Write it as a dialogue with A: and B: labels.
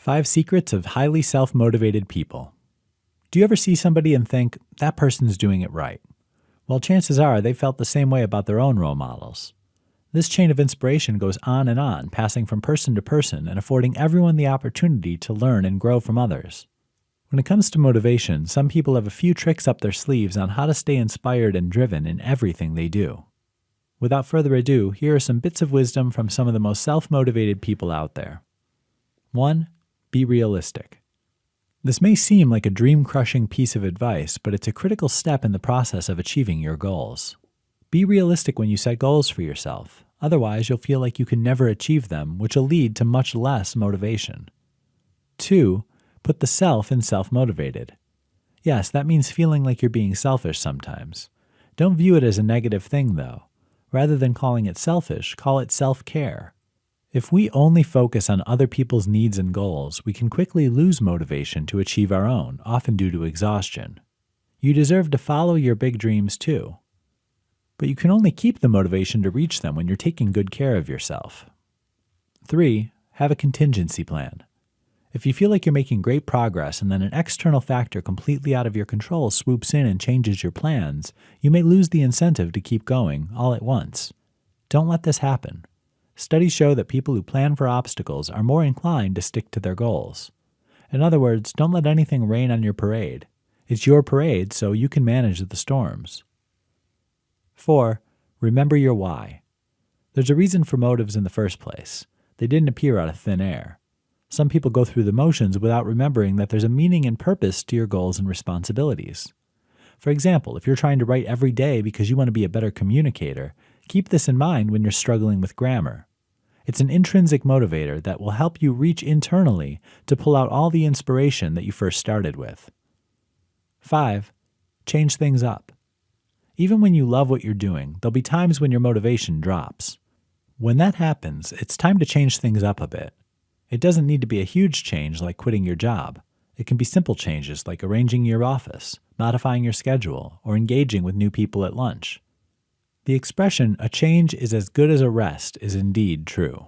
A: 5 Secrets of Highly Self-Motivated People. Do you ever see somebody and think, that person's doing it right? Well, chances are they felt the same way about their own role models. This chain of inspiration goes on, passing from person to person and affording everyone the opportunity to learn and grow from others. When it comes to motivation, some people have a few tricks up their sleeves on how to stay inspired and driven in everything they do. Without further ado, here are some bits of wisdom from some of the most self-motivated people out there. 1. Be realistic. This may seem like a dream-crushing piece of advice, but it's a critical step in the process of achieving your goals. Be realistic when you set goals for yourself. Otherwise, you'll feel like you can never achieve them, which will lead to much less motivation. 2. Put the self in self-motivated. Yes, that means feeling like you're being selfish sometimes. Don't view it as a negative thing, though. Rather than calling it selfish, call it self-care. If we only focus on other people's needs and goals, we can quickly lose motivation to achieve our own, often due to exhaustion. You deserve to follow your big dreams too. But you can only keep the motivation to reach them when you're taking good care of yourself. 3. Have a contingency plan. If you feel like you're making great progress and then an external factor completely out of your control swoops in and changes your plans, you may lose the incentive to keep going all at once. Don't let this happen. Studies show that people who plan for obstacles are more inclined to stick to their goals. In other words, don't let anything rain on your parade. It's your parade, so you can manage the storms. 4. Remember your why. There's a reason for motives in the first place. They didn't appear out of thin air. Some people go through the motions without remembering that there's a meaning and purpose to your goals and responsibilities. For example, if you're trying to write every day because you want to be a better communicator, keep this in mind when you're struggling with grammar. It's an intrinsic motivator that will help you reach internally to pull out all the inspiration that you first started with. 5. Change things up. Even when you love what you're doing, there'll be times when your motivation drops. When that happens, it's time to change things up a bit. It doesn't need to be a huge change like quitting your job. It can be simple changes like arranging your office, modifying your schedule, or engaging with new people at lunch. The expression, "a change is as good as a rest," is indeed true.